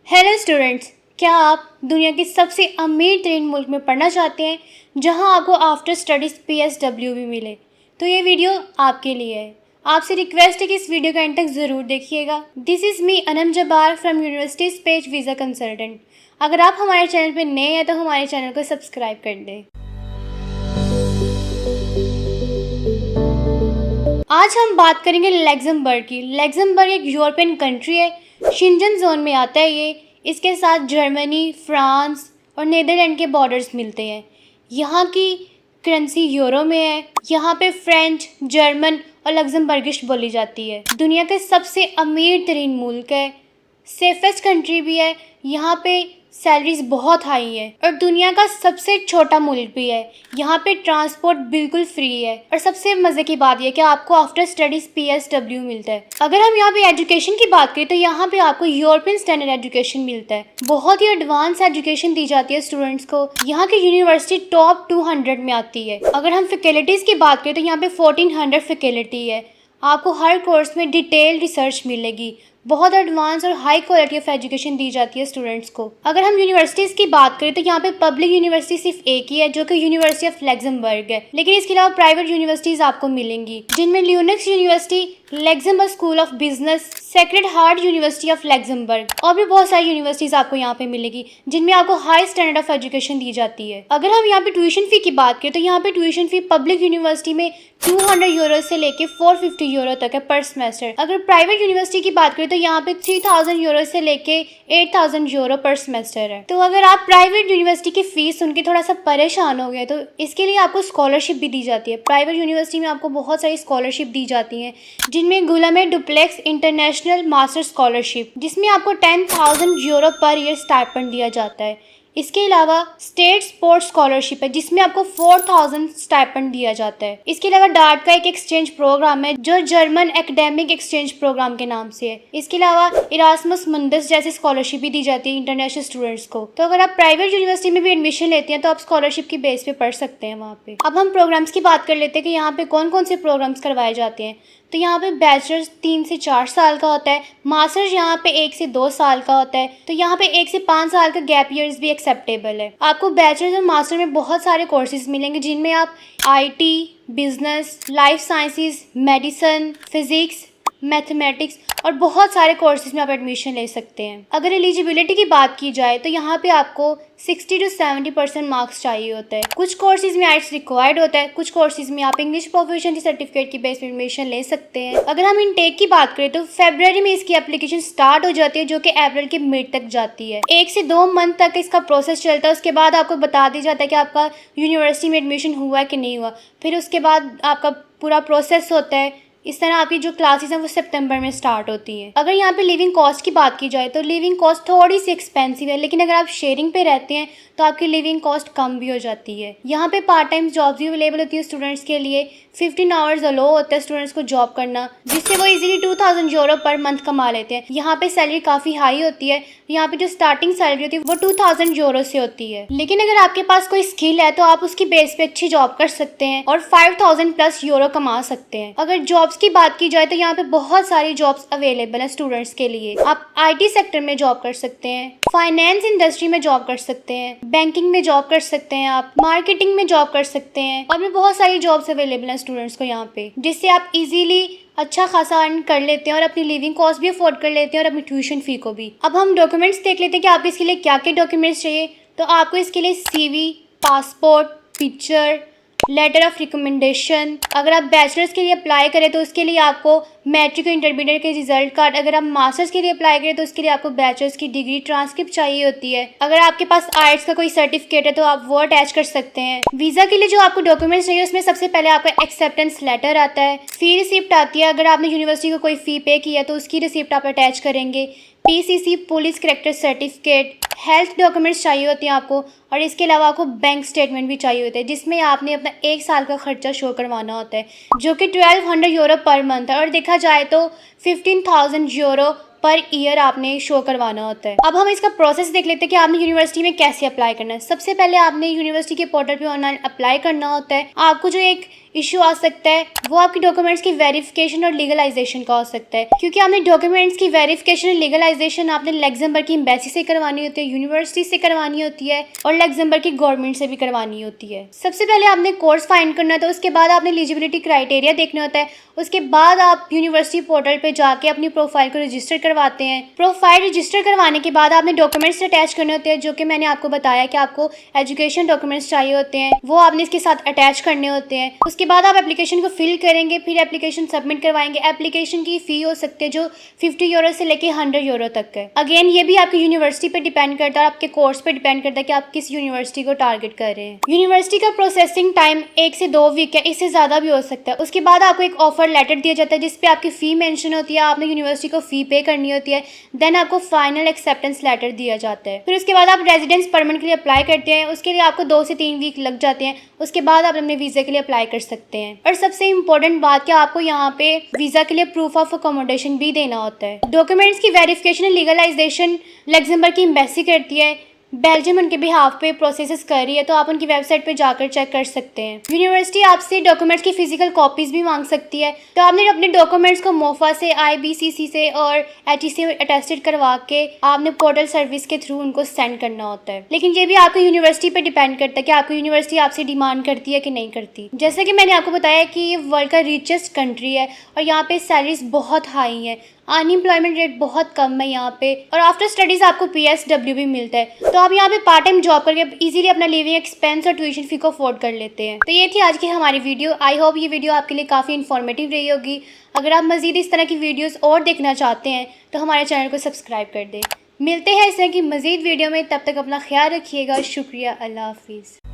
Hello students, क्या आप दुनिया के सबसे अमीर तरीन मुल्क में पढ़ना चाहते हैं जहां आपको आफ्टर स्टडीज़ PSW भी मिले? तो ये वीडियो आपके लिए है। आपसे रिक्वेस्ट है कि इस वीडियो का एंड तक ज़रूर देखिएगा। This is me Anam Jabbar from universities page visa consultant. अगर आप हमारे चैनल पर नए हैं तो हमारे चैनल को सब्सक्राइब कर दें। आज हम बात करेंगे लग्जमबर्ग की। लग्जमबर्ग एक यूरोपियन कंट्री है, शेंजन जोन में आता है ये। इसके साथ जर्मनी, फ्रांस और नीदरलैंड के बॉर्डर्स मिलते हैं। यहाँ की करेंसी यूरो में है। यहाँ पे फ्रेंच, जर्मन और लग्जमबर्गिश बोली जाती है। दुनिया का सबसे अमीर तरीन मुल्क है, सेफेस्ट कंट्री भी है। यहाँ पे सैलरीज बहुत हाई है और दुनिया का सबसे छोटा मुल्क भी है। यहाँ पे ट्रांसपोर्ट बिल्कुल फ्री है और सबसे मज़े की बात यह कि आपको आफ्टर स्टडीज़ PSW मिलता है। अगर हम यहाँ पे एजुकेशन की बात करें तो यहाँ पे आपको यूरोपियन स्टैंडर्ड एजुकेशन मिलता है। बहुत ही एडवांस एजुकेशन दी जाती है स्टूडेंट्स को। यहाँ की यूनिवर्सिटी टॉप 200 में आती है। अगर हम फैकल्टीज़ की बात करें तो यहाँ पे 1400 फैकल्टी है। आपको हर कोर्स में डिटेल रिसर्च मिलेगी। बहुत एडवांस और हाई क्वालिटी ऑफ एजुकेशन दी जाती है स्टूडेंट्स को। अगर हम यूनिवर्सिटीज़ की बात करें तो यहाँ पे पब्लिक यूनिवर्सिटी सिर्फ एक ही है जो कि यूनिवर्सिटी ऑफ लग्जमबर्ग है, लेकिन इसके अलावा प्राइवेट यूनिवर्सिटीज़ आपको मिलेंगी जिनमें LUNEX university, Luxembourg school of business, sacred heart university of Luxembourg और भी बहुत सारी यूनिवर्सिटीज़ आपको यहाँ पे मिलेगी जिनमें आपको हाई स्टैंडर्ड ऑफ एजुकेशन दी जाती है। अगर हम यहाँ पे ट्यूशन फ़ी की बात करें तो यहाँ पे ट्यूशन फ़ी पब्लिक यूनिवर्सिटी में 200 यूरो से लेके 450 यूरो तक है पर सेमेस्टर। अगर प्राइवेट यूनिवर्सिटी की बात करें तो यहाँ पे 3000 यूरो से लेके 8000 यूरो पर सेमेस्टर है। तो अगर आप प्राइवेट यूनिवर्सिटी की फीस सुन के थोड़ा सा परेशान हो गए तो इसके लिए आपको स्कॉलरशिप भी दी जाती है। प्राइवेट यूनिवर्सिटी में आपको बहुत सारी स्कॉलरशिप दी जाती हैं जिनमें गुलाम डुप्लेक्स इंटरनेशनल मास्टर स्कॉलरशिप, जिसमें आपको 10,000 यूरो पर ईयर स्टाइपेंड दिया जाता है। इसके अलावा स्टेट स्पोर्ट्स स्कॉलरशिप है जिसमें आपको 4000 स्टाइपेंड दिया जाता है। इसके अलावा डार्ट का एक एक्सचेंज प्रोग्राम है जो जर्मन एकेडमिक एक्सचेंज प्रोग्राम के नाम से है। इसके अलावा इरास्मस मुंडस जैसी स्कॉलरशिप भी दी जाती है इंटरनेशनल स्टूडेंट्स को। तो अगर आप प्राइवेट यूनिवर्सिटी में भी एडमिशन लेते हैं तो आप स्कॉलरशिप की बेस पे पढ़ सकते हैं वहाँ पे। अब हम प्रोग्राम्स की बात कर लेते हैं कि यहाँ पे कौन कौन से प्रोग्राम्स करवाए जाते हैं। तो यहाँ पे बैचलर्स 3 से 4 साल का होता है, मास्टर्स यहाँ पे 1 से 2 साल का होता है। तो यहाँ पे 1 से 5 साल का गैप ईयर्स भी एक्सेप्टेबल है। आपको बैचलर्स और मास्टर में बहुत सारे कोर्सेज मिलेंगे जिनमें आप IT, business, life sciences, medicine, physics, mathematics और बहुत सारे कोर्सेज में आप एडमिशन ले सकते हैं। अगर एलिजिबिलिटी की बात की जाए तो यहाँ पे आपको 60 to 70% मार्क्स चाहिए होता है। कुछ कोर्सेज में IELTS रिक्वायर्ड होता है, कुछ कोर्सेज में आप इंग्लिश प्रोफिशिएंसी सर्टिफिकेट की बेस पर एडमिशन ले सकते हैं। अगर हम इनटेक की बात करें तो फरवरी में इसकी एप्लीकेशन स्टार्ट हो जाती है जो कि अप्रैल के मिड तक जाती है। 1 से 2 मंथ तक इसका प्रोसेस चलता है। उसके बाद आपको बता दिया जाता है कि आपका यूनिवर्सिटी में एडमिशन हुआ कि नहीं हुआ। फिर उसके बाद आपका पूरा प्रोसेस होता है। इस तरह आपकी जो क्लासेस हैं वो सितंबर में स्टार्ट होती हैं। अगर यहाँ पे लिविंग कॉस्ट की बात की जाए तो लिविंग कॉस्ट थोड़ी सी एक्सपेंसिव है, लेकिन अगर आप शेयरिंग पे रहते हैं तो आपकी लिविंग कॉस्ट कम भी हो जाती है। यहाँ पे पार्ट टाइम जॉब्स भी अवेलेबल होती है स्टूडेंट्स के लिए। 15 आवर्स अलो होता है स्टूडेंट्स को जॉब करना, जिससे वो इजीली 2000 यूरो पर मंथ कमा लेते हैं। यहाँ पे सैलरी काफ़ी हाई होती है। यहाँ पे जो स्टार्टिंग सैलरी होती है वो 2000 यूरो से होती है। लेकिन अगर आपके पास कोई स्किल है तो आप उसकी बेस पे अच्छी जॉब कर सकते हैं और 5000 प्लस यूरो कमा सकते हैं। अगर जॉब्स की बात की जाए तो यहाँ पे बहुत सारी जॉब्स अवेलेबल हैं स्टूडेंट्स के लिए। आप IT सेक्टर में जॉब कर सकते हैं, फाइनेंस इंडस्ट्री में जॉब कर सकते हैं, बैंकिंग में जॉब कर सकते हैं, आप मार्केटिंग में जॉब कर सकते हैं और भी बहुत सारी जॉब्स अवेलेबल हैं स्टूडेंट्स को यहाँ पे, जिससे आप इजीली अच्छा खासा अर्न कर लेते हैं और अपनी लिविंग कॉस्ट भी अफोर्ड कर लेते हैं और अपनी ट्यूशन फी को भी। अब हम डॉक्यूमेंट्स देख लेते हैं कि आपको इसके लिए क्या क्या डॉक्यूमेंट्स चाहिए। तो आपको इसके लिए CV, passport, picture, letter of recommendation. अगर आप बैचलर्स के लिए अप्लाई करें तो उसके लिए आपको मैट्रिक और इंटरमीडिएट के रिजल्ट कार्ड। अगर आप मास्टर्स के लिए अप्लाई करें तो उसके लिए आपको बैचलर्स की डिग्री ट्रांसक्रिप्ट चाहिए होती है। अगर आपके पास IELTS का कोई सर्टिफिकेट है तो आप वो अटैच कर सकते हैं। वीज़ा के लिए जो आपको डॉक्यूमेंट्स चाहिए उसमें सबसे पहले आपका एक्सेप्टेंस लेटर आता है, फी रिसिप्ट आती है। अगर आपने यूनिवर्सिटी को कोई फ़ी पे किया तो उसकी रिसिप्ट आप अटैच करेंगे। PCC police character certificate, health documents चाहिए होते हैं आपको और इसके अलावा आपको बैंक स्टेटमेंट भी चाहिए होता है जिसमें आपने अपना 1 साल का खर्चा शो करवाना होता है जो कि 1200 यूरो पर मंथ है और देखा जाए तो 15,000 यूरो पर ईयर आपने शो करवाना होता है। अब हम इसका प्रोसेस देख लेते हैं कि आपने यूनिवर्सिटी में कैसे अप्लाई करना है। सबसे पहले आपने यूनिवर्सिटी के पोर्टल पे ऑनलाइन अप्लाई करना होता है। आपको जो एक इशू आ सकता है वो आपकी डॉक्यूमेंट्स की वेरिफिकेशन और लीगलाइजेशन का हो सकता है, क्योंकि आपने डॉक्यूमेंट्स की वेरिफिकेशन और लीगलाइजेशन आपने लग्जमबर्ग की एम्बेसी से करवानी होती है, यूनिवर्सिटी से करवानी होती है और लग्जमबर्ग की गवर्नमेंट से भी करवानी होती है। सबसे पहले आपने कोर्स फाइंड करना होता है, उसके बाद आपने एलिजिबिलिटी क्राइटेरिया देखना होता है, उसके बाद आप यूनिवर्सिटी पोर्टल पे जाके अपनी प्रोफाइल को रजिस्टर करवाते हैं। प्रोफाइल रजिस्टर करवाने के बाद आपने डॉक्यूमेंट्स अटैच करने होते हैं, जो कि मैंने आपको बताया कि आपको एजुकेशन डॉक्यूमेंट्स चाहिए होते हैं, वो आपने इसके साथ अटैच करने होते हैं। उसके बाद आप एप्लीकेशन को फिल करेंगे, फिर एप्लीकेशन सबमिट करवाएंगे। एप्लीकेशन की फ़ी हो सकती है जो 50 यूरो से लेके 100 यूरो तक है। अगेन ये भी आपकी यूनिवर्सिटी पे डिपेंड करता है और आपके कोर्स पे डिपेंड करता है कि आप किस यूनिवर्सिटी को टारगेट कर रहे हैं। यूनिवर्सिटी का प्रोसेसिंग टाइम 1 से 2 वीक है, इससे ज़्यादा भी हो सकता है। उसके बाद आपको एक ऑफर लेटर दिया जाता है जिसपे आपकी फ़ी मेंशन होती है, आपने यूनिवर्सिटी को फ़ी पे करनी होती है। देन आपको फाइनल एक्सेप्टेंस लेटर दिया जाता है। फिर उसके बाद आप रेजिडेंस परमिट के लिए अप्लाई करते हैं, उसके लिए आपको 2 से 3 वीक लग जाते हैं। उसके बाद आप अपने वीज़ा के लिए अप्लाई कर सकते हैं। और सबसे इम्पोर्टेंट बात कि आपको यहाँ पे वीज़ा के लिए प्रूफ ऑफ अकोमोडेशन भी देना होता है। डॉक्यूमेंट्स की वेरिफिकेशन और लीगलाइजेशन लग्जमबर्ग की एम्बेसी करती है, बेल्जियम उनके बिहाफ पे प्रोसेसेस कर रही है, तो आप उनकी वेबसाइट पे जाकर चेक कर सकते हैं। यूनिवर्सिटी आपसे डॉक्यूमेंट्स की फिजिकल कॉपीज़ भी मांग सकती है, तो आपने अपने डॉक्यूमेंट्स को मोफा से, IBCC से और HE से अटेस्टेड करवा के आपने पोर्टल सर्विस के थ्रू उनको सेंड करना होता है। लेकिन ये भी आपकी यूनिवर्सिटी पे डिपेंड करता है कि आपकी यूनिवर्सिटी आपसे डिमांड करती है कि नहीं करती। जैसे कि मैंने आपको बताया कि ये वर्ल्ड का रिचेस्ट कंट्री है और यहाँ पे सैलरीज बहुत हाई हैं, अनएम्प्लॉयमेंट रेट बहुत कम है यहाँ पे, और आफ्टर स्टडीज़ आपको PSW भी मिलता है। तो आप यहाँ पे पार्ट टाइम जॉब करके इजीली अपना लिविंग एक्सपेंस और ट्यूशन फी को अफोर्ड कर लेते हैं। तो ये थी आज की हमारी वीडियो। आई होप ये वीडियो आपके लिए काफ़ी इन्फॉर्मेटिव रही होगी। अगर आप मज़ीद इस तरह की वीडियोज़ और देखना चाहते हैं तो हमारे चैनल को सब्सक्राइब कर दें। मिलते हैं इस तरह की मज़ीद वीडियो में, तब तक अपना ख्याल रखिएगा। शुक्रिया, अल्लाह हाफिज़।